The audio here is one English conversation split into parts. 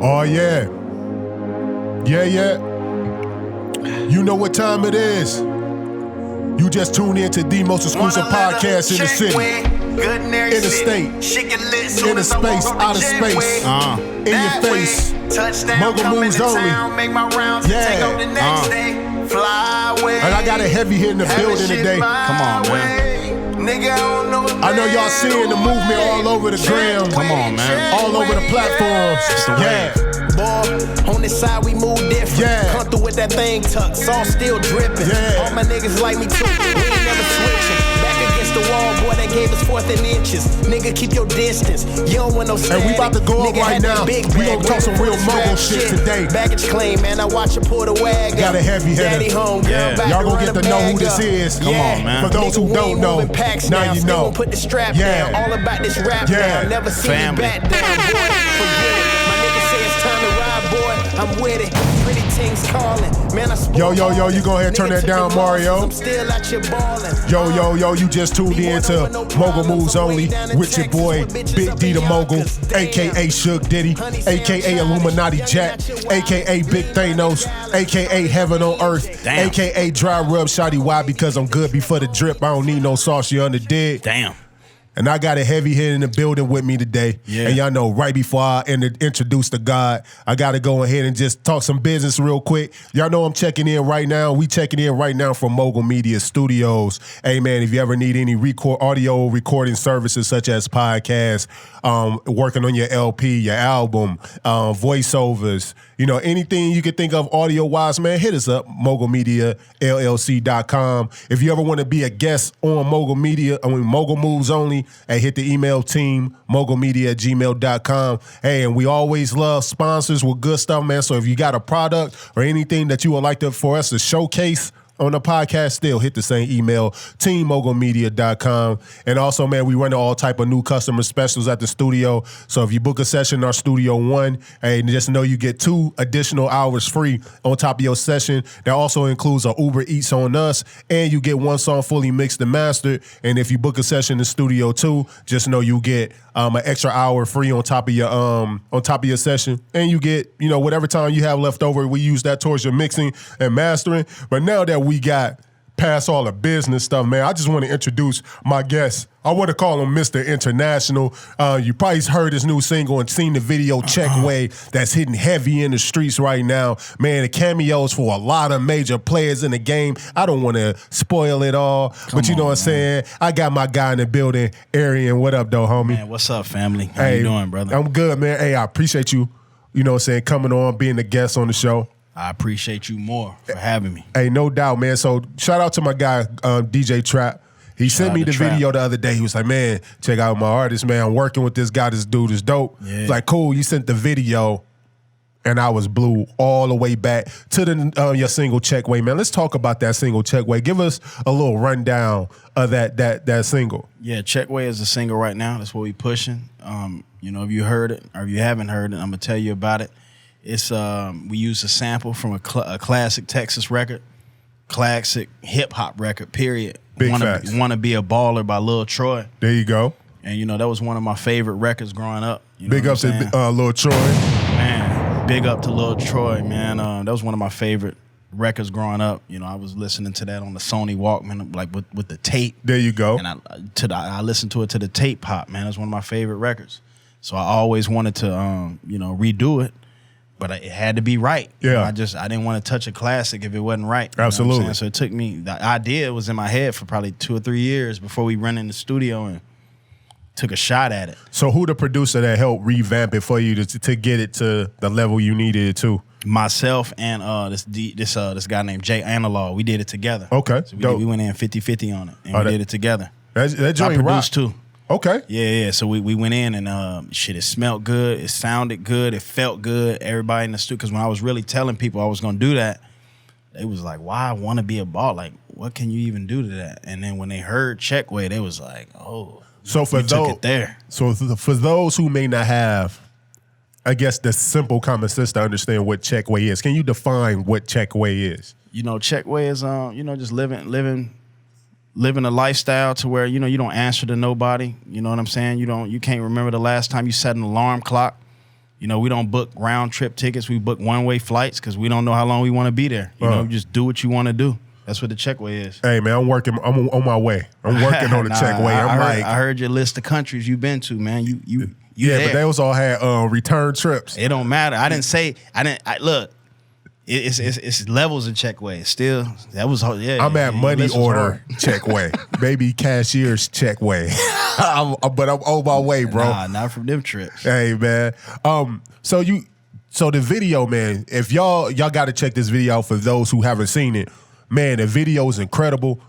Oh, yeah. Yeah. You know what time it is. You just tuned in to the most exclusive podcast in the city. In the state. In the space, out of space. In your face. Mogul moves only. Yeah. And I got a heavy hit in the building today. Come on, man. I know y'all seeing the movement all over the gram. Come on, man. All over the platforms. Yeah. Boy, on this side we move different. Yeah. Come through with that thing tucked, sauce still dripping. Yeah. All my niggas like me too. We ain't never switching. Back against the wall, boy, that gave us 4th and inches. Nigga, keep your distance. You don't want no static. And we about to go up right now. We gonna talk some real Mogul shit today. Baggage claim, man. I watch you pull the wagon. Got a heavy hitter. Daddy home, girl, Yeah. Y'all gonna get to know who this is. Come on, man. For those who don't know, now you know. Put the strap Yeah. down. All about this rap Yeah. now. Never see Family. me back down, boy. Forget it. My nigga say it's time to ride, boy. I'm with it. Pretty things calling. Man, I Yo, you go ahead and turn that down, Mario. I'm still out here balling. Yo, you just tuned in to Mogul Moves Only with your boy Big D the Mogul, a.k.a. Shook Diddy, a.k.a. Illuminati Jack, a.k.a. Big Thanos, a.k.a. Heaven on Earth, Damn. a.k.a. Dry Rub Shotty. Why? Because I'm good before the drip. I don't need no sauce, you underdig? Damn. And I got a heavy hit in the building with me today. Yeah. And y'all know right before I introduce the God, I got to go ahead and just talk some business real quick. Y'all know I'm checking in right now. We checking in right now from Mogul Media Studios. Hey, man, if you ever need any audio recording services such as podcasts, working on your LP, your album, voiceovers, you know, anything you could think of audio-wise, man, hit us up, mogulmediallc.com. If you ever want to be a guest on Mogul Moves Only, hey, hit the email team, mogulmedia@gmail.com. Hey, and we always love sponsors with good stuff, man. So if you got a product or anything that you would like for us to showcase on the podcast, still hit the same email, teammogulmedia.com. And also, man, we run all type of new customer specials at the studio. So if you book a session in our Studio One, hey, just know you get 2 additional hours free on top of your session. That also includes a Uber Eats on us, and you get 1 song fully mixed and mastered. And if you book a session in Studio 2, just know you get an extra hour free on top of your session, and you get, you know, whatever time you have left over, we use that towards your mixing and mastering. But now that we got past all the business stuff, man, I just want to introduce my guest. I want to call him Mr. International. You probably heard his new single and seen the video Check Way that's hitting heavy in the streets right now. Man, the cameos for a lot of major players in the game. I don't want to spoil it all, but you know what I'm saying? I got my guy in the building, Erreon. What up, though, homie? Man, what's up, family? How you doing, brother? I'm good, man. Hey, I appreciate you, you know what I'm saying, coming on, being a guest on the show. I appreciate you more for having me. Hey, no doubt, man. So shout out to my guy, DJ Trap. He sent me the video the other day. He was like, man, check out my artist, man. I'm working with this guy. This dude is dope. Yeah. It's like, cool, you sent the video. And I was blew all the way back to the your single Check Way, man. Let's talk about that single Check Way. Give us a little rundown of that single. Yeah, Check Way is a single right now. That's what we pushing. You know, if you heard it or if you haven't heard it, I'm gonna tell you about it. It's we used a sample from a classic Texas record, classic hip hop record. Period. Big facts. Wanna Be a Baller by Lil Troy. There you go. And you know that was one of my favorite records growing up. You know Big up to Lil Troy. Man, big up to Lil Troy, man. That was one of my favorite records growing up. You know, I was listening to that on the Sony Walkman, like with the tape. There you go. And I listened to it to the tape pop, man. It was one of my favorite records. So I always wanted to, you know, redo it, but it had to be right. Yeah. You know, I didn't want to touch a classic if it wasn't right. Absolutely. You know what I'm saying? So it took me, the idea was in my head for probably 2 or 3 years before we run in the studio and took a shot at it. So who the producer that helped revamp it for you to get it to the level you needed it to? Myself and this guy named Jay Analog. We did it together. Okay. So we went in 50-50 on it, and we did it together. That joint I produced rock. too. Okay. Yeah. So we went in and shit, it smelled good. It sounded good. It felt good. Everybody in the studio, because when I was really telling people I was going to do that, they was like, why Wanna Be a Ball? Like, what can you even do to that? And then when they heard Check Way, they was like, oh, so for took it there. So for those who may not have, I guess, the simple common sense to understand what Check Way is, can you define what Check Way is? You know, Check Way is you know, just living a lifestyle to where, you know, you don't answer to nobody. You know what I'm saying? You can't remember the last time you set an alarm clock. You know, we don't book round trip tickets. We book one-way flights because we don't know how long we want to be there. You know, just do what you want to do. That's what the checkway is. Hey, man, I'm on my way. I'm working on the checkway. I heard your list of countries you've been to, man. You yeah, there. but those all had return trips. It don't matter. Look, it's levels of checkway. Still, that was hard. Yeah, I'm at money order checkway, baby cashier's checkway. But I'm on my way, bro. Nah, not from them trips. Hey, man. So the video, man. If y'all got to check this video out for those who haven't seen it. Man, the video is incredible.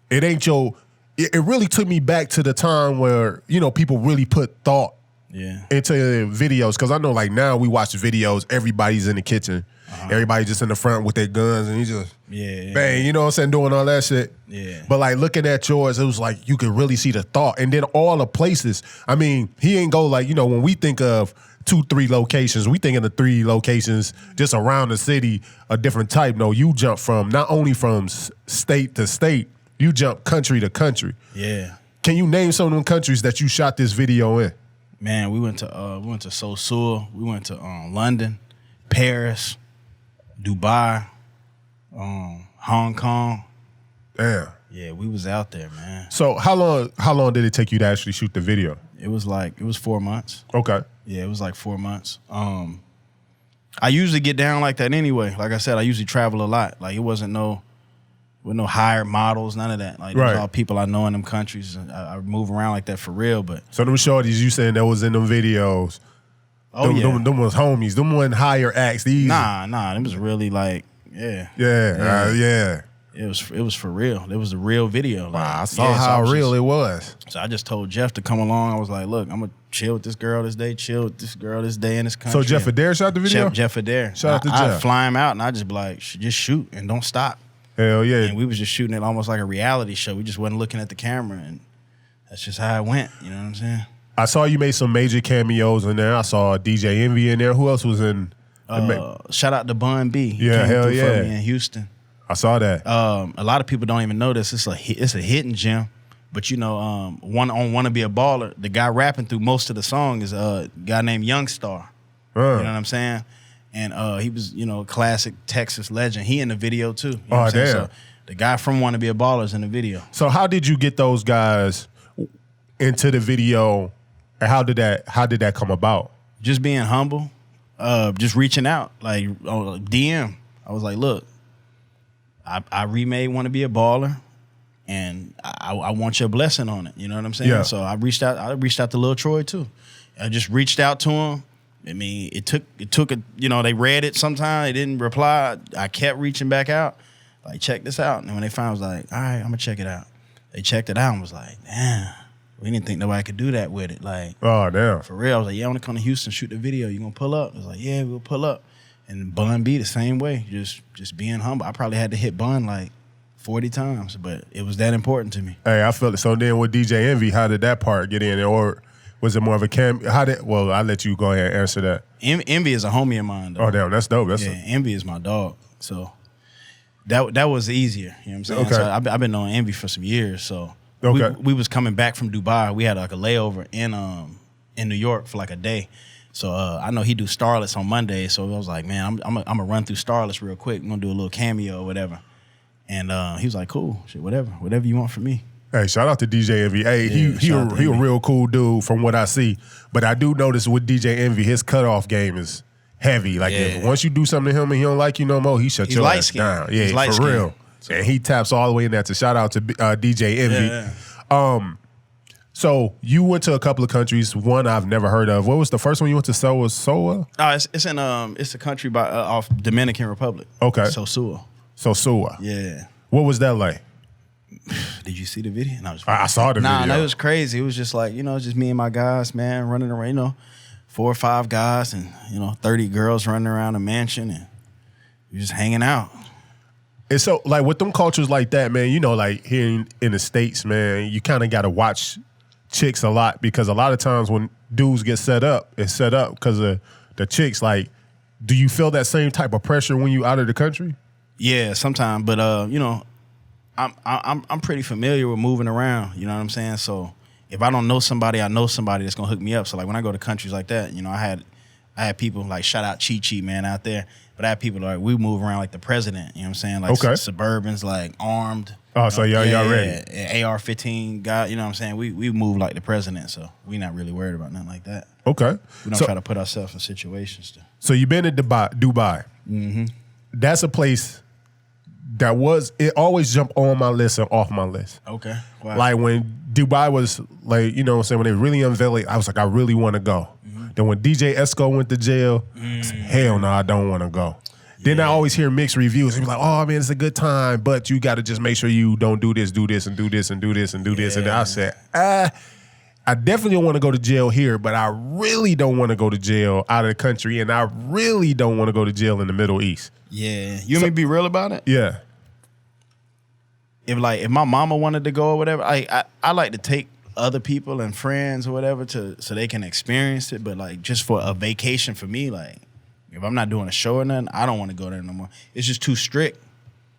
It ain't it really took me back to the time where, you know, people really put thought into videos. Because I know, like, now we watch videos, everybody's in the kitchen. Everybody just in the front with their guns and you just bang, you know what I'm saying, doing all that shit. Yeah. But, like, looking at yours, it was like you could really see the thought. And then all the places. I mean, he ain't go, like, you know, when we think of 2-3 locations, we think of the 3 locations just around the city, a different type. No, you jump from not only from state to state, you jump country to country. Yeah. Can you name some of them countries that you shot this video in? Man, we went to Seoul, we went to London, Paris, Dubai, Hong Kong. Damn. Yeah, we was out there, man. So how long did it take you to actually shoot the video? It was 4 months. Okay. Yeah, it was like 4 months. I usually get down like that anyway. Like I said, I usually travel a lot. Like, it wasn't no hired models, none of that. Like, it was all people I know in them countries. I move around like that for real. But so them shorties you saying that was in them videos? Oh, them was homies. Them wasn't hire acts. These Nah. Them was really like yeah. It was for real. It was a real video. Like, wow, I saw how real it was. So I just told Jeff to come along. I was like, look, I'm gonna chill with this girl this day, chill with this girl this day in this country. So Jeff Adair shot the video? Jeff Adair. Shout out to Jeff. I'd fly him out and I'd just be like, just shoot and don't stop. Hell yeah. And we was just shooting it almost like a reality show. We just wasn't looking at the camera, and that's just how it went. You know what I'm saying? I saw you made some major cameos in there. I saw DJ Envy in there. Who else was in? Shout out to Bun B. He yeah, came hell through yeah. for me in Houston. I saw that. A lot of people don't even know this. It's a hidden gem. But you know, Wanna Be a Baller, the guy rapping through most of the song is a guy named Youngstar. You know what I'm saying? And he was, you know, a classic Texas legend. He in the video too. You know what I'm saying? So the guy from Wanna Be a Baller is in the video. So how did you get those guys into the video? And how did that come about? Just being humble, just reaching out, like DM. I was like, look, I remade Wanna Be a Baller, and I want your blessing on it. You know what I'm saying? Yeah. So I reached out to Lil Troy too. I just reached out to him. I mean, it took you know, they read it sometime, they didn't reply. I kept reaching back out, like, check this out. And when they found, I was like, all right, I'm gonna check it out. They checked it out and was like, damn, we didn't think nobody could do that with it. Like, oh damn. For real. I was like, yeah, I wanna come to Houston, shoot the video. You gonna pull up? I was like, yeah, we'll pull up. And Bun B the same way, just being humble. I probably had to hit Bun like 40 times, but it was that important to me. Hey, I felt it. So then with DJ Envy, how did that part get in? Or was it more of a well, I'll let you go ahead and answer that. Envy is a homie of mine, though. Oh, damn, that's dope. Envy is my dog. So that was easier. You know what I'm saying? Okay. So I've been knowing Envy for some years. So we was coming back from Dubai. We had like a layover in New York for like a day. So I know he do Starlets on Monday. So I was like, man, I'm gonna run through Starlets real quick. I'm gonna do a little cameo or whatever. And he was like, cool, shit, whatever you want from me. Hey, shout out to DJ Envy. Hey, he a real cool dude from what I see. But I do notice with DJ Envy, his cutoff game is heavy. Like, if once you do something to him and he don't like you no more, he shuts your ass down. Yeah, for real. So. And he taps all the way in there. To shout out to DJ Envy. Yeah. So you went to a couple of countries. One I've never heard of. What was the first one you went to? Soa? It's in it's a country off Dominican Republic. Okay. Soa. Yeah. What was that like? Did you see the video? No, I saw the video. No, it was crazy. It was just like, you know, just me and my guys, man, running around, you know, 4 or 5 guys and, you know, 30 girls running around a mansion, and we just hanging out. And so, like, with them cultures like that, man, you know, like here in the States, man, you kind of got to watch chicks a lot, because a lot of times when dudes get set up, it's set up because of the chicks. Like, do you feel that same type of pressure when you out of the country? Yeah, sometimes, but you know, I'm pretty familiar with moving around. You know what I'm saying? So if I don't know somebody, I know somebody that's gonna hook me up. So like when I go to countries like that, you know, I I had people like shout out Chi Chi, man, out there. But I had people like we move around like the president. You know what I'm saying? Like Suburbans, like armed. Oh, so y'all ready? Yeah, AR-15 guy. You know what I'm saying? We move like the president, so we not really worried about nothing like that. Okay. We don't try to put ourselves in situations. So you've been to Dubai. Mm-hmm. That's a place that it always jumped on my list and off my list. Okay. Wow. Like when Dubai was like, you know what I'm saying, when they really unveiled it, I was like, I really want to go. Mm-hmm. Then when DJ Esco went to jail, I said, hell no, I don't want to go. Then I always hear mixed reviews. And be like, oh, man, it's a good time, but you got to just make sure you don't do this, and do this, and do this, and do this. And then I said, I definitely don't want to go to jail here, but I really don't want to go to jail out of the country, and I really don't want to go to jail in the Middle East. Yeah. You want me to be real about it? Yeah. If my mama wanted to go or whatever, I like to take other people and friends or whatever so they can experience it, but like just for a vacation for me, like if I'm not doing a show or nothing, I don't want to go there no more. It's just too strict.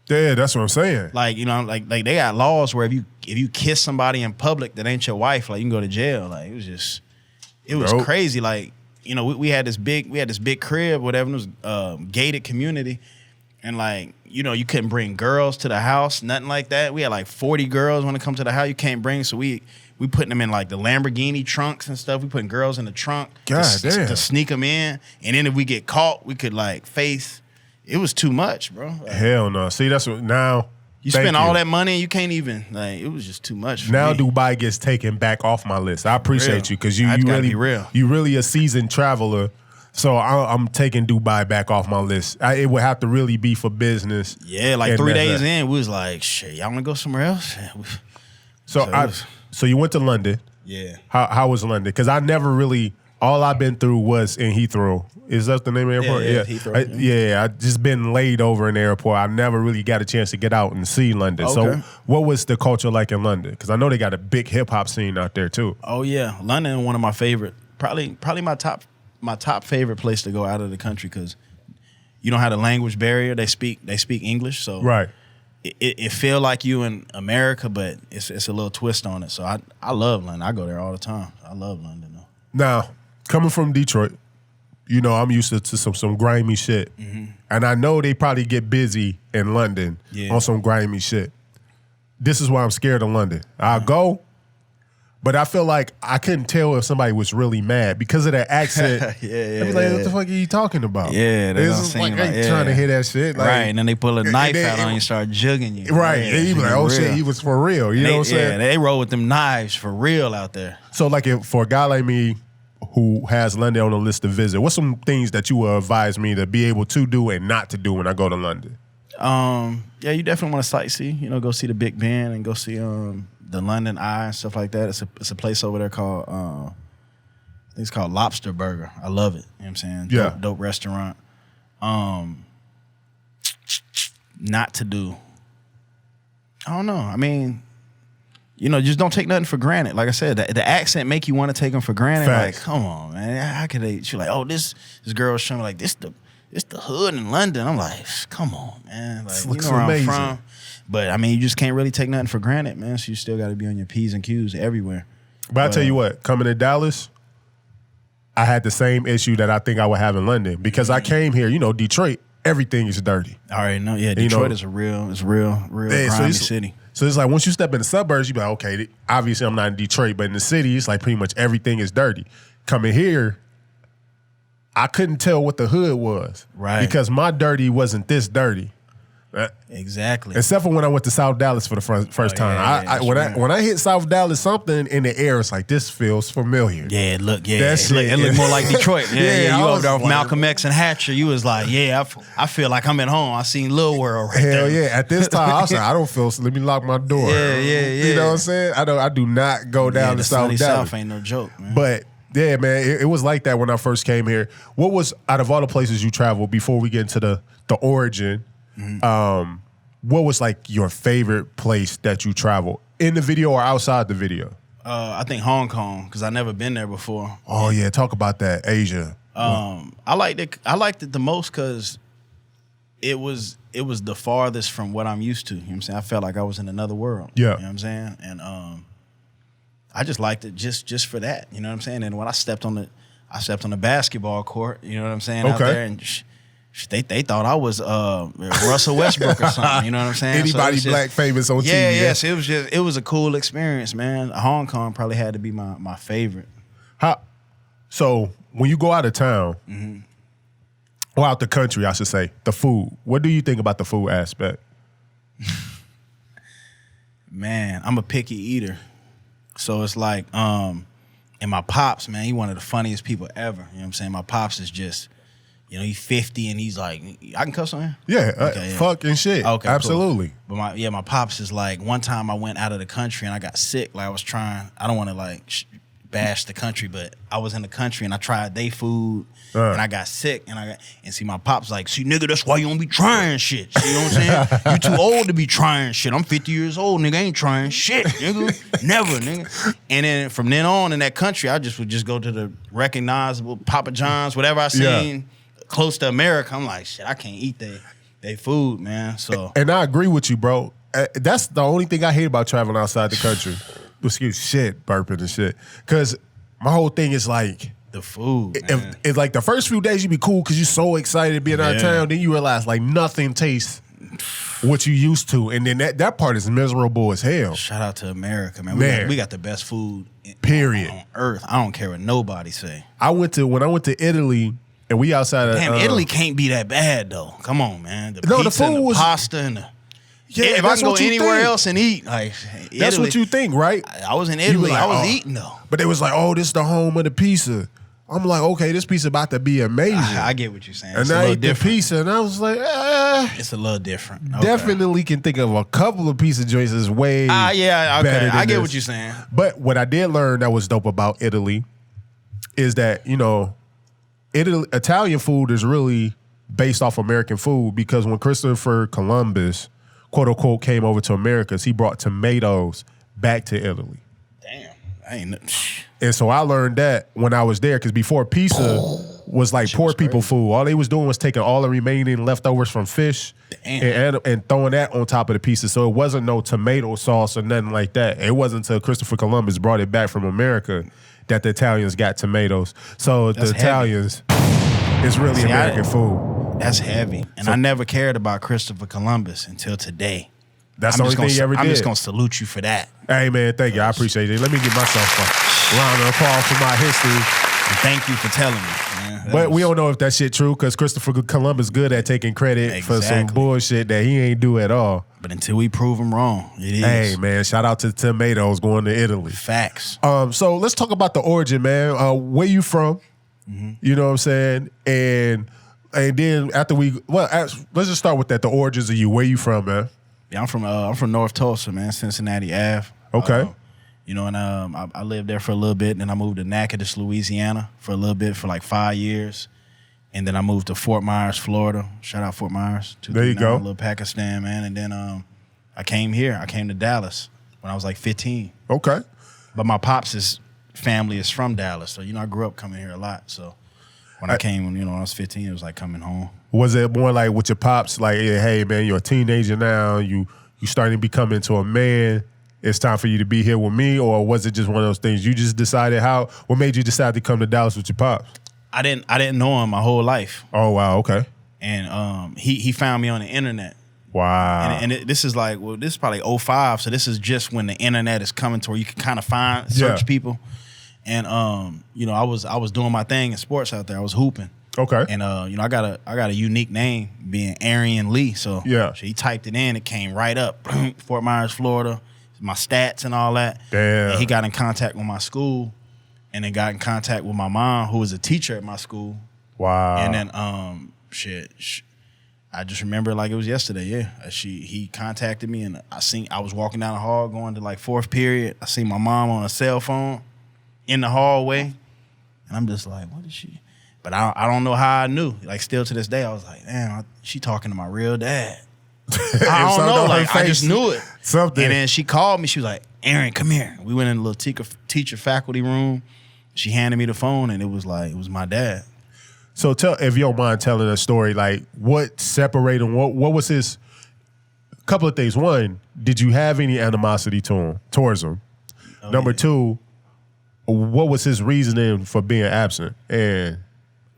Yeah, that's what I'm saying. Like, you know, like they got laws where if you kiss somebody in public that ain't your wife, like you can go to jail. Like it was crazy. Like, you know, we had this big crib, whatever. It was gated community, and like, you know, you couldn't bring girls to the house, nothing like that. We had like 40 girls when it come to the house. You can't bring, so we putting them in like the Lamborghini trunks and stuff. We putting girls in the trunk to sneak them in, and then if we get caught, we could like face. It was too much, bro. Like, hell no. See, that's what now. You spend all that money and you can't even, like, it was just too much for now me. Dubai gets taken back off my list. I appreciate you because you really a seasoned traveler. So I'm taking Dubai back off my list. It would have to really be for business. Yeah, like 3 days in, we was like, shit, y'all want to go somewhere else? So you went to London. Yeah. How was London? Because I never really, all I've been through was in Heathrow. Is that the name of the airport? Yeah. Heathrow. I just been laid over in the airport. I never really got a chance to get out and see London. Okay. So what was the culture like in London? Because I know they got a big hip hop scene out there too. Oh yeah, London, one of my favorite, probably my top favorite place to go out of the country because you don't have the language barrier. They speak English, so right. It feel like you in America, but it's a little twist on it. So I love London. I go there all the time. I love London though. Now, coming from Detroit, you know, I'm used to some grimy shit. Mm-hmm. And I know they probably get busy in London on some grimy shit. This is why I'm scared of London. I'll go, but I feel like I couldn't tell if somebody was really mad because of that accent. Yeah. Like, what the fuck are you talking about? Yeah, they don't seem like trying to hear that shit. Like, right, and then they pull a knife out on you and start jugging you. Right, and you be like, oh shit, he was for real. You know what I'm saying? Yeah, they roll with them knives for real out there. So like for a guy like me who has London on the list to visit, what's some things that you would advise me to be able to do and not to do when I go to London? Yeah, you definitely want to sightsee. You know, go see the Big Ben and go see the London Eye and stuff like that. It's a place over there called I think it's called Lobster Burger. I love it. You know what I'm saying? Yeah. Dope restaurant. Not to do. I don't know. I mean, you know, just don't take nothing for granted. Like I said, the accent make you want to take them for granted. Facts. Like, come on, man. How could they? She's like, oh, this girl was showing me like this the hood in London. I'm like, come on, man. Like, this you looks know where amazing. I'm from. But I mean, you just can't really take nothing for granted, man. So you still got to be on your P's and Q's everywhere. But I tell you what, coming to Dallas, I had the same issue that I think I would have in London because I came here. You know, Detroit, everything is dirty. All right, no, yeah, Detroit is a real grimy city. So it's like once you step in the suburbs, you be like, okay, obviously I'm not in Detroit, but in the city, it's like pretty much everything is dirty. Coming here, I couldn't tell what the hood was. Right. Because my dirty wasn't this dirty. Exactly. Except for when I went to South Dallas for the first time. When I hit South Dallas, something in the air, it's like, this feels familiar. Yeah, it looked more like Detroit. Yeah, you over there with Malcolm X and Hatcher. You was like, yeah, I feel like I'm at home. I seen Lil World right there. Hell yeah. At this time, I was like, I don't feel, so let me lock my door. Yeah. You know what I'm saying? I do not go down to South Dallas. South ain't no joke, man. But yeah, man, it was like that when I first came here. What was, out of all the places you traveled, before we get into the origin, what was like your favorite place that you traveled in the video or outside the video? I think Hong Kong because I never been there before. Oh yeah, talk about that, Asia. I liked it the most because it was the farthest from what I'm used to. You know what I'm saying? I felt like I was in another world. Yeah. You know what I'm saying? And I just liked it just for that. You know what I'm saying? And when I stepped on I stepped on a basketball court. You know what I'm saying? Out Okay. there, and they thought I was Russell Westbrook or something. You know what I'm saying? Anybody black famous on TV. Yes. It was a cool experience, man. Hong Kong probably had to be my favorite. So when you go out of town, or out the country, I should say, the food. What do you think about the food aspect? Man, I'm a picky eater. So it's like, and my pops, man, he one of the funniest people ever. You know what I'm saying? My pops is just, he's 50 and he's like, I can cuss on him? Yeah, Okay, fucking shit. Okay, absolutely. Cool. But my pops is like, one time I went out of the country and I got sick. Like I was trying, I don't want to like bash the country, but I was in the country and I tried they food and I got sick and see my pops like, see nigga, that's why you don't be trying shit. See what I'm saying? You too old to be trying shit. I'm 50 years old, nigga, I ain't trying shit, nigga. Never, nigga. And then from then on in that country, I would just go to the recognizable Papa John's, whatever I seen close to America. I'm like, shit, I can't eat they food, man. So and I agree with you, bro. That's the only thing I hate about traveling outside the country. Excuse shit, burping and shit. Because my whole thing is like the food. It's like the first few days you be cool because you're so excited being out of town. Then you realize like nothing tastes what you used to, and then that part is miserable as hell. Shout out to America, man. We got the best food. Period. On earth. I don't care what nobody say. When I went to Italy. And we outside of Italy can't be that bad though. Come on, man. The food and the was pasta and the if I can go anywhere else and eat, like Italy, that's what you think, right? I was in Italy. Like, I was eating though. But they was like, oh, this is the home of the pizza. I'm like, okay, this pizza about to be amazing. I get what you're saying. And I ate the pizza, and I was like, it's a little different. Okay. Definitely can think of a couple of pizza joints that's way better than I get this. what you're saying. But what I did learn that was dope about Italy is that, Italian food is really based off American food because when Christopher Columbus, quote unquote, came over to Americas, he brought tomatoes back to Italy. Damn, I ain't. And so I learned that when I was there because before pizza was like poor people food. All they was doing was taking all the remaining leftovers from fish and throwing that on top of the pizza. So it wasn't no tomato sauce or nothing like that. It wasn't until Christopher Columbus brought it back from America that the Italians got tomatoes. So the Italians, it's really American food. That's heavy. And I never cared about Christopher Columbus until today. That's the only thing you ever did. I'm just going to salute you for that. Hey, man, thank you. I appreciate it. Let me give myself a round of applause for my history. And thank you for telling me, man. But we don't know if that shit true because Christopher Columbus good at taking credit for some bullshit that he ain't do at all. But until we prove him wrong, it is. Hey, man, shout out to tomatoes going to Italy. Facts. So let's talk about the origin, man. Where you from? You know what I'm saying? And then after let's just start with that. The origins of you. Where you from, man? Yeah, I'm from North Tulsa, man, Cincinnati Ave. Okay. And I lived there for a little bit, and then I moved to Natchitoches, Louisiana for a little bit for like 5 years. And then I moved to Fort Myers, Florida. Shout out Fort Myers. There you go. Little Pakistan, man. And then I came here. I came to Dallas when I was like 15. Okay. But my pops' family is from Dallas. So, I grew up coming here a lot. So when I came, when I was 15, it was like coming home. Was it more like with your pops, like, hey, man, you're a teenager now, you starting to become into a man, it's time for you to be here with me? Or was it just one of those things you just decided what made you decide to come to Dallas with your pops? I didn't know him my whole life. Oh, wow, okay. And he found me on the internet. Wow. And this is like, this is probably 2005, so this is just when the internet is coming to where you can kind of search people. And I was doing my thing in sports out there. I was hooping. Okay. And I got a unique name being Erreon Lee. So so he typed it in, it came right up. Fort Myers, Florida, my stats and all that. Damn. And he got in contact with my school, and then got in contact with my mom, who was a teacher at my school. Wow. And then I just remember like it was yesterday. Yeah, he contacted me, and I was walking down the hall going to like fourth period. I seen my mom on a cell phone in the hallway, and I'm just like, what is she? But I don't know how I knew. Like still to this day, I was like, damn, she talking to my real dad. I don't know. Like I just knew it. Something. And then she called me. She was like, Erreon, come here. We went in a little teacher faculty room. She handed me the phone, and it was my dad. So if you don't mind telling a story, like what separated him, what was his, couple of things. One, did you have any animosity towards him? Number two, what was his reasoning for being absent? And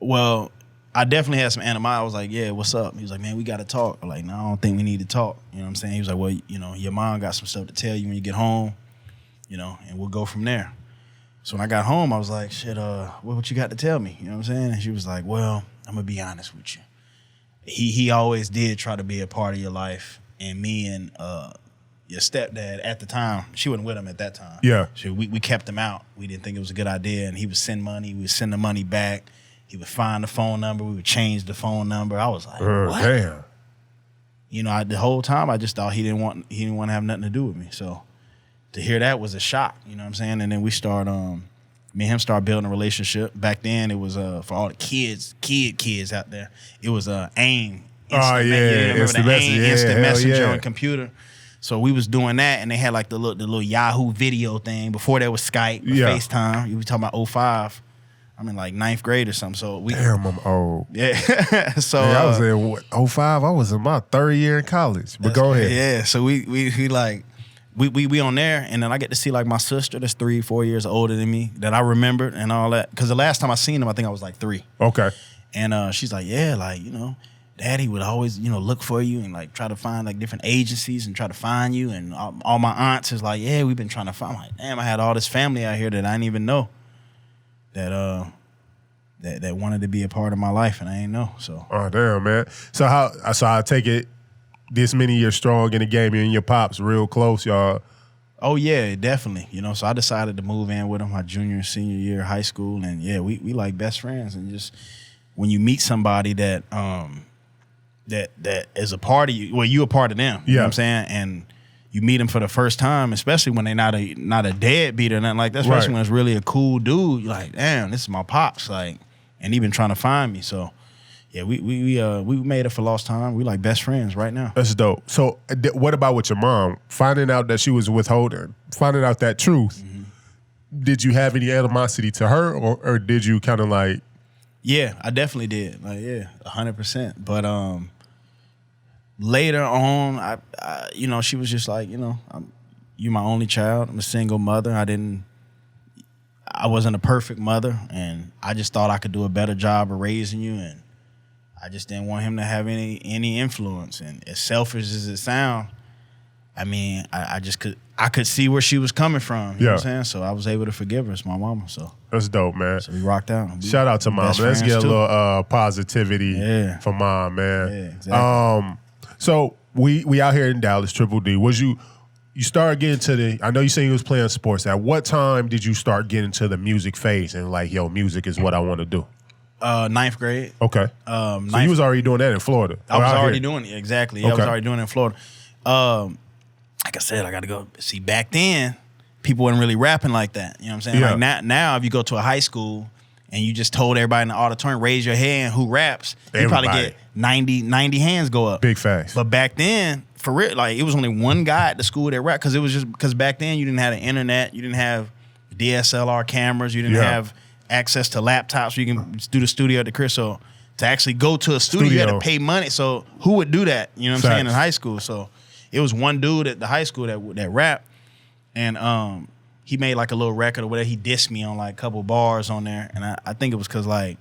Well, I definitely had some animosity. I was like, yeah, what's up? He was like, man, we got to talk. I'm like, no, I don't think we need to talk. You know what I'm saying? He was like, well, you know, your mom got some stuff to tell you when you get home, you know, and we'll go from there. So when I got home, I was like, shit, what you got to tell me? You know what I'm saying? And she was like, well, I'm going to be honest with you. He always did try to be a part of your life. And me and your stepdad at the time, she wasn't with him at that time. Yeah. So we kept him out. We didn't think it was a good idea. And he would send money. We would send the money back. He would find the phone number. We would change the phone number. I was like, what? Damn. You know, the whole time I just thought he didn't want to have nothing to do with me. So to hear that was a shock. You know what I'm saying? And then we started, me and him started building a relationship. Back then it was for all the kids out there. It was AIM. Instant Messenger on computer. So we was doing that, and they had like the little Yahoo video thing. Before there was Skype, or FaceTime. You were talking about 05. I'm in like 9th grade or something. So damn, I'm old. Yeah. So I was in 05. I was in my 3rd year in college. But go ahead. Yeah. So we on there, and then I get to see like my sister that's 3-4 years older than me that I remembered and all that. Because the last time I seen him, I think I was like 3. Okay. And she's like, yeah, like, you know, Daddy would always, you know, look for you and like try to find like different agencies and try to find you. And all my aunts is like, yeah, we've been trying to find. I'm like, damn, I had all this family out here that I didn't even know that wanted to be a part of my life, and I ain't know. So damn, man. So I take it this many years strong in the game, you and your pops real close, y'all. Oh yeah, definitely. You know, so I decided to move in with him my junior and senior year of high school, and yeah, we like best friends. And just when you meet somebody that that is a part of you, well, you a part of them. You know what I'm saying? And you meet them for the first time, especially when they're not a deadbeat or nothing like that. Especially when it's really a cool dude. You're like, damn, this is my pops. Like, and he been trying to find me. So yeah, we made it for lost time. We like best friends right now. That's dope. So what about with your mom? Finding out that she was withholding, finding out that truth, did you have any animosity to her, or did you kind of like? Yeah, I definitely did. Like, yeah, 100%. But later on, I you know, she was just like, you know, you my only child. I'm a single mother. I wasn't a perfect mother, and I just thought I could do a better job of raising you, and I just didn't want him to have any influence. And as selfish as it sounds, I mean, I could see where she was coming from. You know what I'm saying? So I was able to forgive her. It's my mama. So that's dope, man. So we rocked out. Shout out to mom. Let's get a little positivity for mom, man. Yeah, exactly. So we out here in Dallas, Triple D. Was you started getting to I know you said you was playing sports. At what time did you start getting to the music phase and like, yo, music is what I want to do? 9th grade. Okay. So you was already doing that in Florida. I was already doing it, exactly. Okay. I was already doing it in Florida. Like I said, I got to go. See, back then, people wasn't really rapping like that. You know what I'm saying? Yeah. Like now, if you go to a high school and you just told everybody in the auditorium, raise your hand, who raps, you probably get 90 hands go up. Big facts. But back then, for real, like it was only one guy at the school that rapped, because back then you didn't have the internet, you didn't have DSLR cameras, you didn't have access to laptops where you can do the studio at the crib. So to actually go to a studio, you had to pay money. So who would do that? You know what I'm saying? In high school. So it was one dude at the high school that rapped, and he made like a little record or whatever. He dissed me on like a couple bars on there, and I think it was because like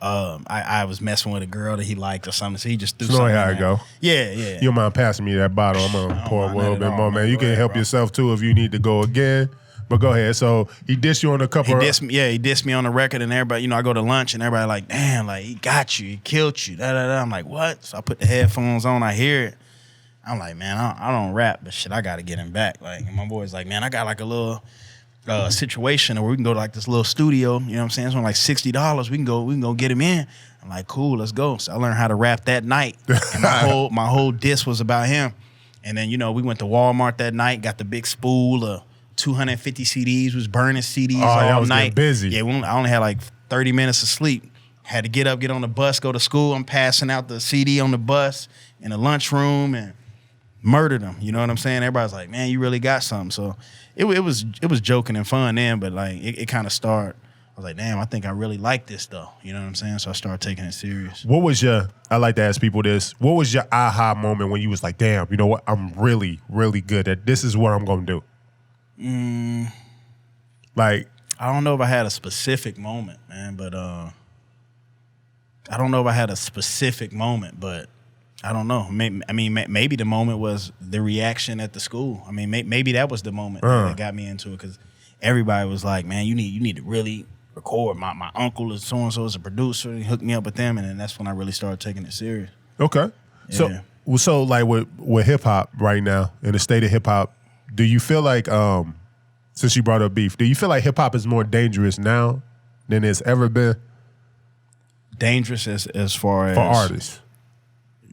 I was messing with a girl that he liked or something, so he just threw something. You know how it go. Yeah. You don't mind passing me that bottle? I'm gonna pour a little bit more, man. You can help yourself too if you need to go again. But go ahead. So he dissed you on a couple. He dissed me on the record, and everybody, you know, I go to lunch and everybody like, damn, like he got you, he killed you. I'm like, what? So I put the headphones on, I hear it. I'm like, man, I don't rap, but shit, I gotta get him back. Like, and my boy's like, man, I got like a little situation where we can go to like this little studio. You know what I'm saying? It's only like $60. We can go get him in. I'm like, cool, let's go. So I learned how to rap that night, and my whole diss was about him. And then, you know, we went to Walmart that night, got the big spool of 250 CDs, was burning CDs all night. Busy. Yeah, I only had like 30 minutes of sleep. Had to get up, get on the bus, go to school. I'm passing out the CD on the bus in the lunchroom and murdered them. You know what I'm saying? Everybody's like, man, you really got something. So it was joking and fun then, but like it kind of started. I was like, damn, I think I really like this though. You know what I'm saying? So I started taking it serious. What was I like to ask people this, what was your aha moment when you was like, damn, you know what? I'm really, really good at this is what I'm going to do. Like, I don't know if I had a specific moment, man, but I don't know if I had a specific moment, but I don't know. Maybe the moment was the reaction at the school. I mean, maybe that was the moment that got me into it, because everybody was like, "Man, you need to really record." My uncle is so and so is a producer. He hooked me up with them, and then that's when I really started taking it serious. Okay, Yeah. so like with hip hop right now, in the state of hip hop, do you feel like since you brought up beef, do you feel like hip hop is more dangerous now than it's ever been? Dangerous as far as for artists,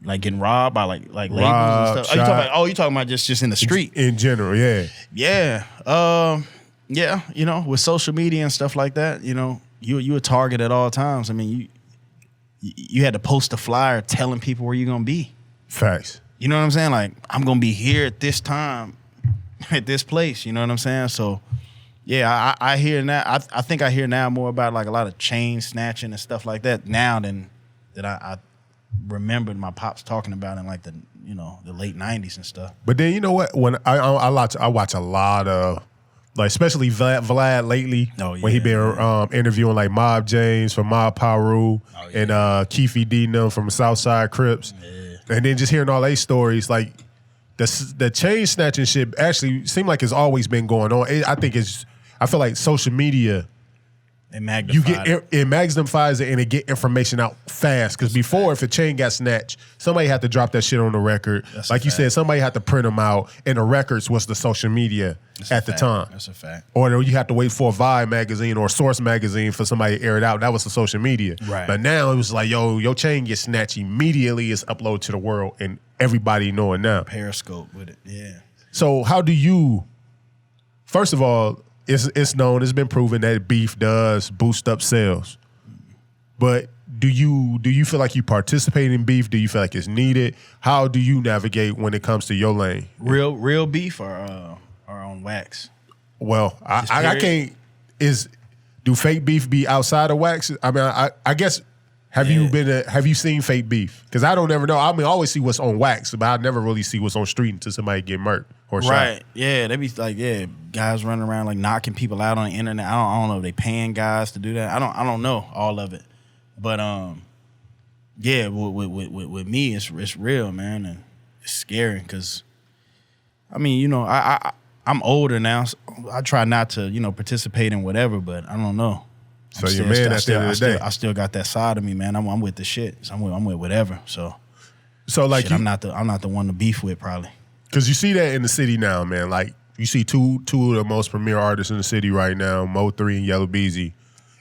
like getting robbed by like labels Robbed, and stuff. You talking about just in the street in general? Yeah. Yeah. You know, with social media and stuff like that, you know, you a target at all times. I mean, you had to post a flyer telling people where you're gonna be. Facts. You know what I'm saying? Like, I'm gonna be here at this time, at this place. You know what I'm saying? So, yeah, I hear now. I think I hear now more about like a lot of chain snatching and stuff like that now than that I remembered my pops talking about in like the late '90s and stuff. But then you know what? When I watch a lot of, like, especially Vlad lately, when he been interviewing like Mob James from Mob Paru and Keefy D them from Southside Crips, and then just hearing all these stories, like the chain snatching shit actually seemed like it's always been going on. I feel like social media, it magnifies it magnifies it and it get information out fast. Because before, if a chain got snatched, somebody had to drop that shit on the record. That's like you said, somebody had to print them out, and the records was the social media at the time. That's a fact. Or you had to wait for a Vibe magazine or Source magazine for somebody to air it out. That was the social media. Right. But now it was like, yo, your chain gets snatched immediately. It's uploaded to the world, and everybody know it now. Periscope with it, yeah. So how do you? First of all, it's known, it's been proven that beef does boost up sales. But do you feel like you participate in beef? Do you feel like it's needed? How do you navigate when it comes to your lane? Real beef or on wax? Well, I can't. Do fake beef be outside of wax? I mean, I guess. Have you seen fake beef? Because I don't ever know. I mean, I always see what's on wax, but I never really see what's on street until somebody get murked or shot. Right. Yeah, they be like, guys running around like knocking people out on the internet. I don't know if they paying guys to do that. I don't know all of it. But with me it's real, man, and it's scary because I mean, you know, I'm older now, so I try not to, participate in whatever, but I don't know. So you're man at the end of the day. I still got that side of me, man. I'm with the shit. So I'm with whatever. So like shit, I'm not the one to beef with probably. Because you see that in the city now, man. Like you see two of the most premier artists in the city right now, Mo3 and Yellow Beezy,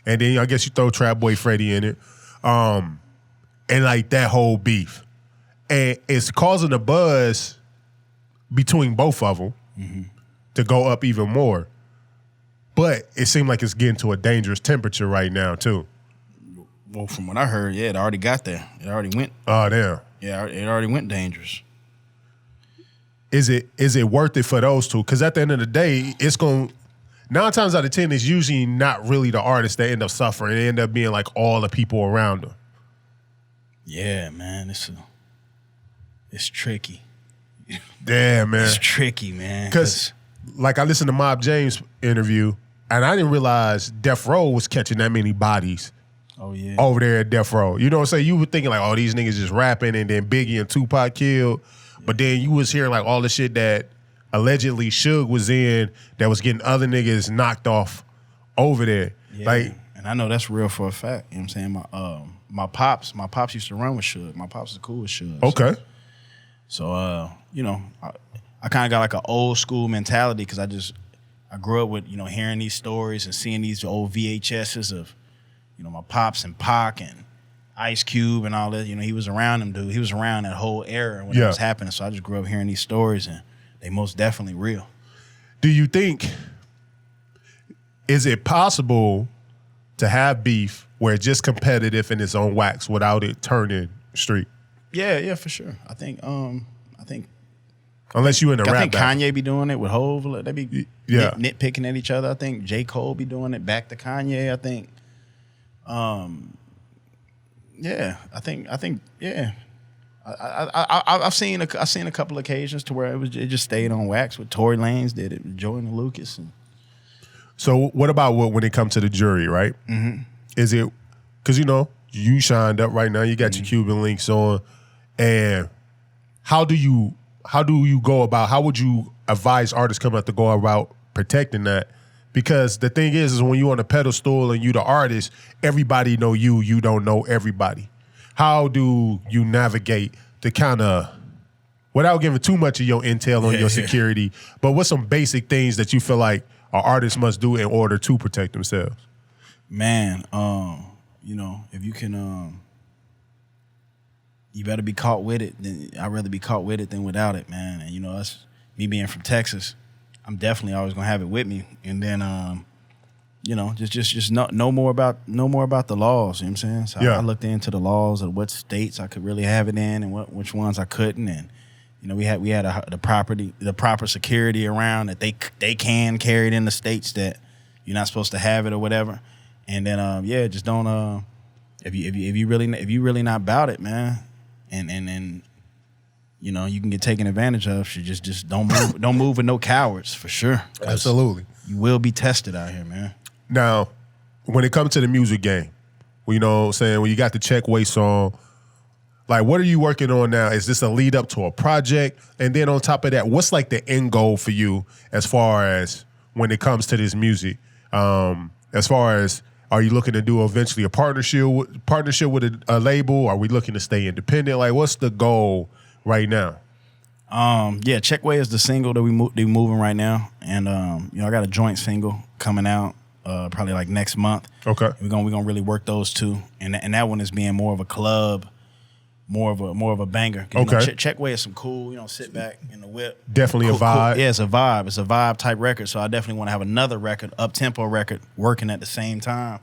and then I guess you throw Trap Boy Freddy in it, and like that whole beef, and it's causing a buzz between both of them to go up even more. But it seemed like it's getting to a dangerous temperature right now, too. Well, from what I heard, it already got there. It already went. Oh, damn. Yeah, it already went dangerous. Is it worth it for those two? Because at the end of the day, it's going 9 times out of 10, it's usually not really the artists that end up suffering. It end up being like all the people around them. Yeah, man. It's tricky. Yeah, man. It's tricky, man. Because like I listened to Mob James' interview, and I didn't realize Death Row was catching that many bodies over there at Death Row. You know what I'm saying? You were thinking like, oh, these niggas just rapping, and then Biggie and Tupac killed. But then you was hearing like all the shit that allegedly Suge was in that was getting other niggas knocked off over there. Yeah. Like, and I know that's real for a fact. You know what I'm saying? My pops used to run with Suge. My pops is cool with Suge. Okay. So I kind of got like an old school mentality because I grew up with, hearing these stories and seeing these old VHSs of, my pops and Pac and Ice Cube and all that. He was around them, dude. He was around that whole era when it was happening. So I just grew up hearing these stories, and they most definitely real. Do you think, is it possible to have beef where it's just competitive and it's on wax without it turning street? Yeah, for sure. I think unless you in a rap I think battle. Kanye be doing it with Hov. They be nitpicking at each other. I think J. Cole be doing it back to Kanye. I think, I've seen a couple occasions to where it just stayed on wax. With Tory Lanez did it, with Jordan Lucas, and So what about when it comes to the jury, right? Mm-hmm. Is it, because, you know, you shined up right now, you got your Cuban links on, and how do you go about, how would you advise artists coming out to go about protecting that? Because the thing is when you're on a pedestal and you the artist, everybody know you don't know everybody. How do you navigate the kind of, without giving too much of your intel on your security, but what's some basic things that you feel like an artist must do in order to protect themselves? Man, you know, if you can, you better be caught with it. I'd rather be caught with it than without it, man. And you know, us, me being from Texas, I'm definitely always gonna have it with me. And then, you know, just know more about the laws. You know what I'm saying? So I looked into the laws of what states I could really have it in and which ones I couldn't. And you know, we had the proper security around that they can carry it in the states that you're not supposed to have it or whatever. And then just don't if you really not about it, man, and you know, you can get taken advantage of. So just don't move with no cowards, for sure. Absolutely. You will be tested out here, man. Now, when it comes to the music game, you know what I'm saying, when you got the Checkway song, like, what are you working on now? Is this a lead up to a project? And then on top of that, what's like the end goal for you as far as when it comes to this music? As far as, are you looking to do eventually a partnership with a label? Are we looking to stay independent? Like, what's the goal right now? Checkway is the single that we moving right now, and you know, I got a joint single coming out probably like next month. Okay, we're gonna really work those two, and that one is being more of a club, more of a banger. Okay, you know, Checkway is some cool, you know, sit back in the whip. Definitely cool, a vibe. Cool. Yeah, it's a vibe. It's a vibe type record. So I definitely want to have another record, up tempo record, working at the same time,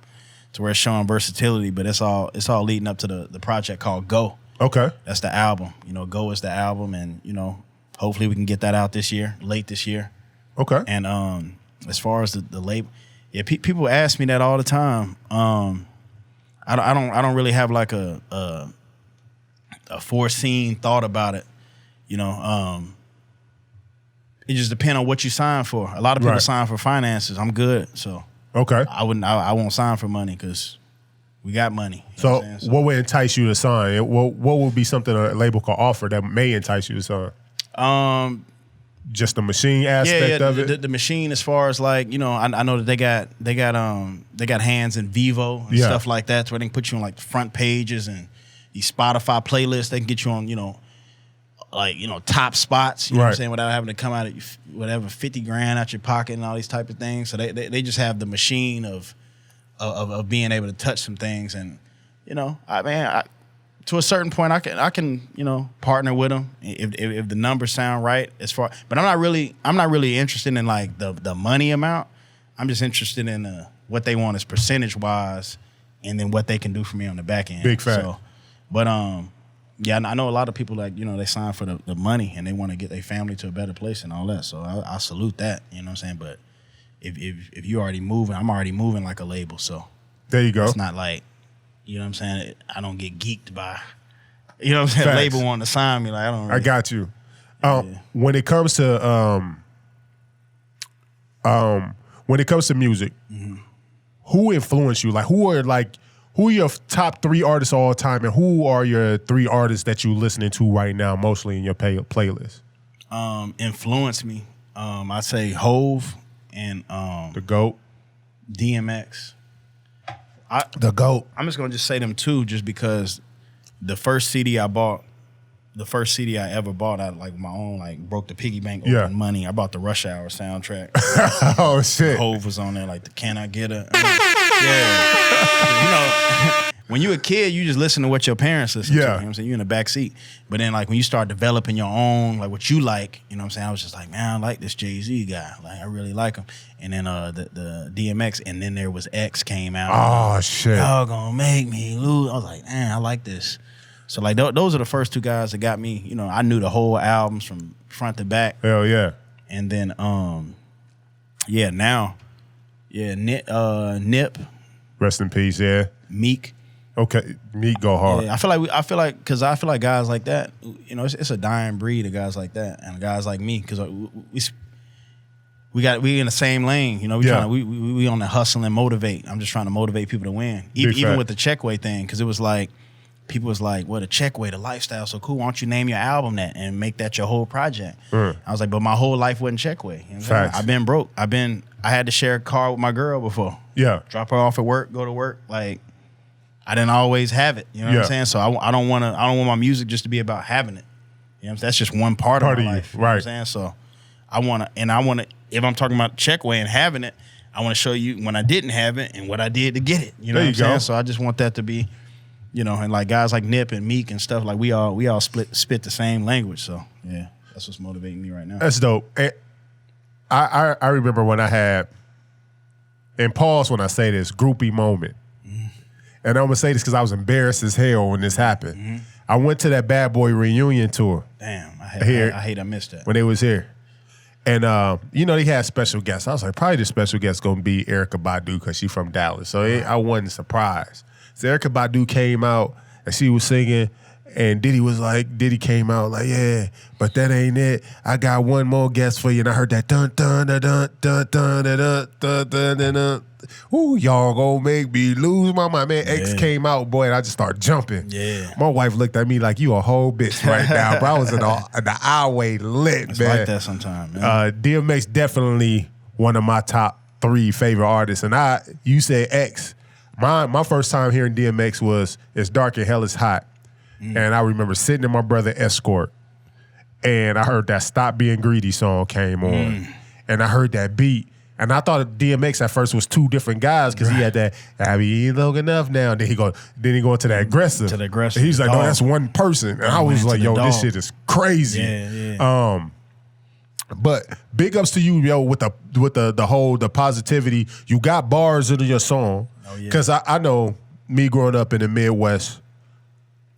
to where it's showing versatility. But it's all leading up to the project called Go. Okay, that's the album. You know, Go is the album, and you know, hopefully we can get that out this year, late this year. Okay. And as far as the label, yeah, people ask me that all the time. I don't really have like a foreseen thought about it. You know, it just depends on what you sign for. A lot of people sign for finances. I'm good, so okay. I won't sign for money because we got money. So what would entice you to sign? What would be something a label could offer that may entice you to sign? Just the machine aspect of it. The machine, as far as like, you know, I know that they got hands in Vivo and stuff like that, so they can put you on like the front pages and these Spotify playlists. They can get you on, you know, like, you know, top spots. You know what I'm saying, without having to come out of whatever $50,000 out your pocket and all these type of things. So they just have the machine of being able to touch some things. And you know, to a certain point, I can you know, partner with them if the numbers sound right. But I'm not really interested in like the money amount. I'm just interested in what they want as percentage wise, and then what they can do for me on the back end. Big fact. So, but yeah, I know a lot of people, like, you know, they sign for the money and they want to get their family to a better place and all that. So I salute that. You know what I'm saying? But if you already moving, I'm already moving like a label. So there you go. It's not like, you know what I'm saying, I don't get geeked by, you know what I'm saying, Facts. Label wanting to sign me. Like, I got you. When it comes to music, mm-hmm. who influenced you? Like, who are your top 3 artists of all time, and who are your 3 artists that you listening to right now, mostly in your playlist? Influenced me. I say Hov and the GOAT, DMX. The GOAT. I'm just gonna say them two, just because the first CD I ever bought, I like my own, like, broke the piggy bank, open money. I bought the Rush Hour soundtrack. Oh shit! Hov was on there, like the Can I Get a? Yeah, you know, when you a kid, you just listen to what your parents listen to. You know what I'm saying? You're in the back seat. But then, like, when you start developing your own, like, what you like, you know what I'm saying? I was just like, man, I like this Jay-Z guy. Like, I really like him. And then the DMX, and then there was X came out. Oh shit! Y'all gonna make me lose. I was like, man, I like this. So like those are the first 2 guys that got me. You know, I knew the whole albums from front to back. Hell yeah! And then Nip. Rest in peace. Yeah. Meek. Okay, Meek go hard. Yeah, I feel like guys like that, you know, it's a dying breed of guys like that, and guys like me, because we in the same lane. You know, we on the hustle and motivate. I'm just trying to motivate people to win. Even with the Checkway thing, because it was like, people was like, well, the Checkway, the lifestyle so cool. Why don't you name your album that and make that your whole project? I was like, but my whole life wasn't Checkway. You know I've been broke. I had to share a car with my girl before. Yeah. Drop her off at work, go to work. Like, I didn't always have it. You know what I'm saying? So I don't want my music just to be about having it. You know what I'm saying? That's just one part of my life. You know what I'm saying? So I want to, if I'm talking about Checkway and having it, I want to show you when I didn't have it and what I did to get it. You know what I'm saying? So I just want that to be, you know, and like guys like Nip and Meek and stuff, like we all spit the same language. So yeah, that's what's motivating me right now. That's dope. And I remember when I had, and pause when I say this, groupie moment. And I'm gonna say this because I was embarrassed as hell when this happened. I went to that Bad Boy reunion tour. Damn, I hate I missed that. When they was here. And, you know, they had special guests. I was like, probably the special guest going to be Erykah Badu because she from Dallas. So I wasn't surprised. So Erykah Badu came out and she was singing. And Diddy came out like, yeah, but that ain't it. I got one more guest for you. And I heard that dun dun dun dun dun dun dun dun dun dun dun. Ooh, y'all gonna make me lose my mind. Man, X came out, boy, and I just started jumping. Yeah. My wife looked at me like, you a whole bitch right now, bro. I was in the highway lit, it's man. It's like that sometimes, man. DMX definitely one of my top 3 favorite artists. And you said X. My first time hearing DMX was It's Dark and Hell is Hot. And I remember sitting in my brother Escort, and I heard that Stop Being Greedy song came on. And I heard that beat. And I thought DMX at first was 2 different guys because he had that, I be long enough now. And then he go into that aggressive. To the aggressive. And he's like, no, that's one person. And I was like, yo, this shit is crazy. Yeah. But big ups to you, yo, with the positivity. You got bars in your song. Because I know me growing up in the Midwest,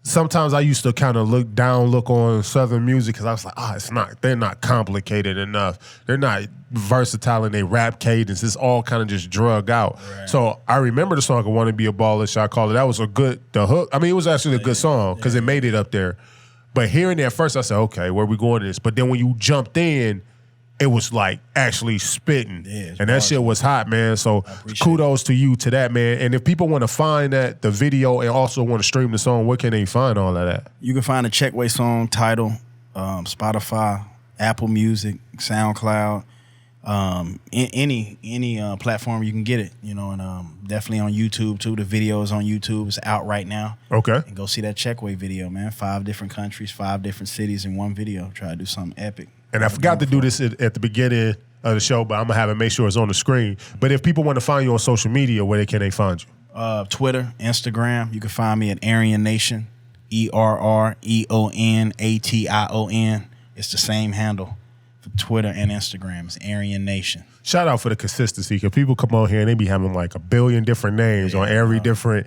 sometimes I used to kind of look on Southern music because I was like, they're not complicated enough. They're not versatile in their rap cadence. It's all kind of just drug out. Right. So I remember the song I Want to Be a Baller, Shot Caller. That was the hook. I mean, it was actually a good song because it made it up there. But hearing it at first, I said, okay, where we going to this? But then when you jumped in, it was like actually spitting. And that shit was hot, man. So kudos to you to that, man. And if people want to find the video and also want to stream the song, where can they find all of that? You can find the Checkway song title, Spotify, Apple Music, SoundCloud, any platform you can get it, you know, and definitely on YouTube too. The video is on YouTube. It's out right now. Okay. And go see that Checkway video, man. 5 different countries, 5 different cities in one video. Try to do something epic. And I forgot to do this at the beginning of the show, but I'm going to make sure it's on the screen. But if people want to find you on social media, where can they find you? Twitter, Instagram. You can find me at Erreon Nation, ERREONATION. It's the same handle for Twitter and Instagram. It's Erreon Nation. Shout out for the consistency, because people come on here and they be having like a billion different names on every different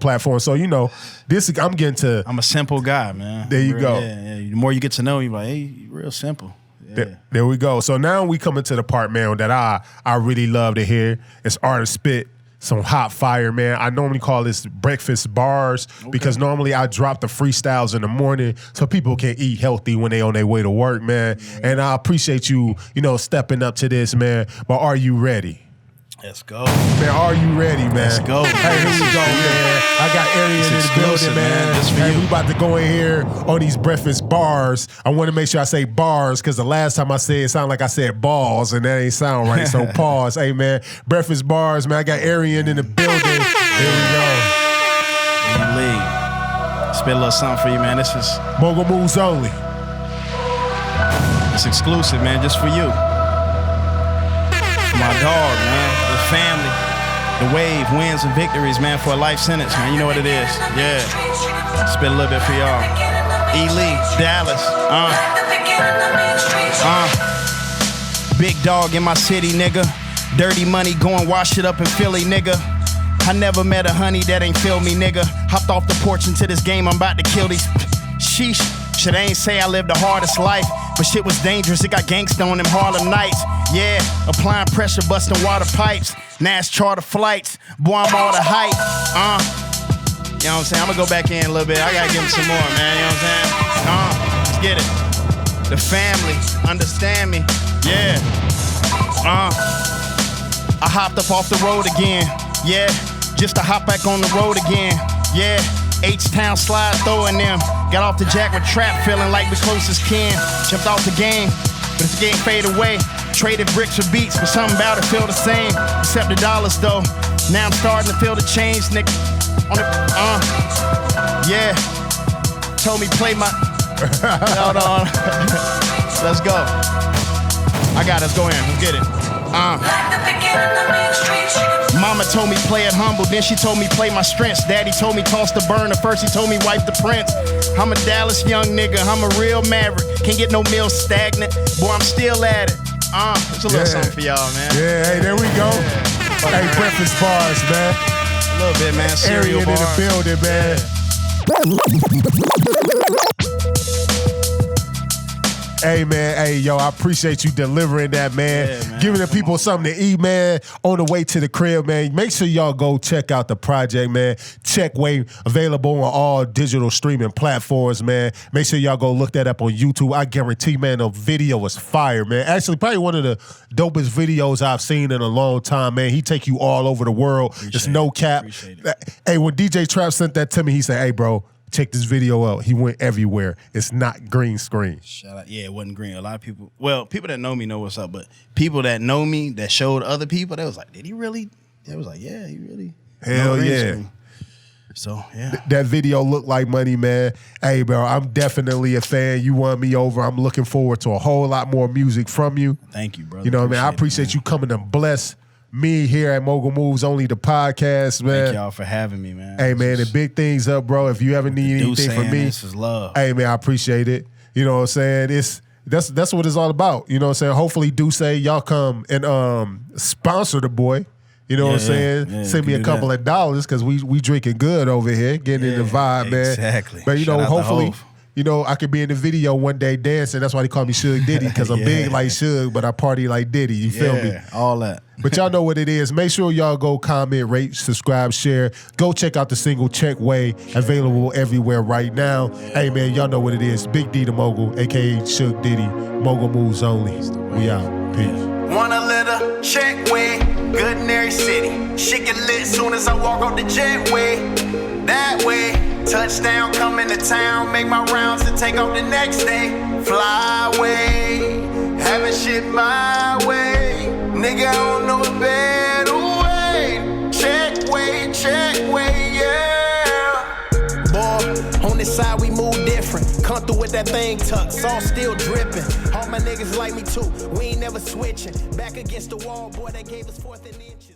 platform. So, you know, I'm a simple guy, man. There you go. Yeah. The more you get to know you, like, hey, you're real simple. Yeah. There we go. So now we coming to the part, man, that I really love to hear. It's Artist Spit. Some hot fire, man. I normally call this breakfast bars because normally I drop the freestyles in the morning so people can eat healthy when they on their way to work, man. And I appreciate you, stepping up to this, man. But are you ready? Let's go. Man, are you ready, man? Let's go. Hey, here we go, man. I got Erreon in the building, man. Hey, we about to go in here on these breakfast bars. I want to make sure I say bars because the last time I said it sounded like I said balls, and that ain't sound right. So pause. Hey, man. Breakfast bars, man. I got Erreon in the building. Here we go. Spit a little something for you, man. This is Mogul Moves Only. It's exclusive, man, just for you. My dog, man. The family. The wave, wins and victories, man, for a life sentence, man. You know what it is. Yeah. Spit a little bit for y'all. E. Lee, Dallas. Big dog in my city, nigga. Dirty money, go and wash it up in Philly, nigga. I never met a honey that ain't feel me, nigga. Hopped off the porch into this game, I'm about to kill these. Sheesh. Shit, I ain't say I lived the hardest life, but shit was dangerous. It got gangsta on them Harlem nights. Yeah, applying pressure, busting water pipes. Nash charter flights. Boy, I'm all the hype. You know what I'm saying? I'm gonna go back in a little bit. I gotta give him some more, man. You know what I'm saying? Let's get it. The family, understand me. Yeah. I hopped up off the road again, yeah. Just to hop back on the road again, yeah. H-Town slide throwing them. Got off the jack with Trap, feeling like we close as kin. Jumped off the game, but this game fade away. Traded bricks for beats, but something about it feel the same. Except the dollars though. Now I'm starting to feel the change, nigga. On the, yeah. Told me play my. Hold on. Let's go. I got it. Let's go in. Let's get it. Mama told me play it humble, then she told me play my strengths. Daddy told me toss the burner, first he told me wipe the prints. I'm a Dallas young nigga, I'm a real maverick. Can't get no meal stagnant, boy I'm still at it. It's a little something for y'all, man. Yeah, hey, there we go. Yeah. Hey, breakfast bars, man. A little bit, man. Cereal Erreon in the building, man. Hey, man. Hey, yo, I appreciate you delivering that, man. Yeah, man. Giving the people something to eat, man, on the way to the crib, man. Make sure y'all go check out the project, man. Checkway, available on all digital streaming platforms, man. Make sure y'all go look that up on YouTube. I guarantee, man, the video is fire, man. Actually, probably one of the dopest videos I've seen in a long time, man. He take you all over the world. It's no cap. Hey, when DJ Trap sent that to me, he said, hey, bro, check this video out. He went everywhere. It's not green screen. Shout out. Yeah, it wasn't green. A lot of people, well, people that know me know what's up, but people that know me that showed other people, they was like, did he really? They was like, yeah, he really. Hell yeah. Screen. So, yeah. That video looked like money, man. Hey, bro, I'm definitely a fan. You won me over. I'm looking forward to a whole lot more music from you. Thank you, brother. You know what I mean? I appreciate you coming to bless me here at Mogul Moves Only, the podcast, man. Thank y'all for having me, man. Hey, man, the big things up, bro. If you ever need anything from me, this is love. Hey, man, I appreciate it. You know what I'm saying? That's what it's all about. You know what I'm saying? Hopefully, y'all come and sponsor the boy. You know what I'm saying? Yeah, send me a couple of dollars because we drinking good over here, getting in the vibe, man. Exactly. But you Shout know, out hopefully, to Hov. you know, I could be in the video one day dancing. That's why they call me Suge Diddy, because I'm big like Suge, but I party like Diddy. You feel me? All that. But y'all know what it is. Make sure y'all go comment, rate, subscribe, share. Go check out the single Checkway, available everywhere right now. Hey, man, y'all know what it is. Big D the Mogul, a.k.a. Suge Diddy. Mogul Moves Only. We out. Peace. Want a little Checkway, good in every city. Shit get lit soon as I walk off the jetway. That way, touchdown, come into town, make my rounds and take off the next day. Fly away, having shit my way. Nigga, I don't know a better way. Checkway, yeah. Boy, on this side we move different. Come through with that thing tucked, sauce still dripping. All my niggas like me too, we ain't never switching. Back against the wall, boy, that gave us 4th and inches.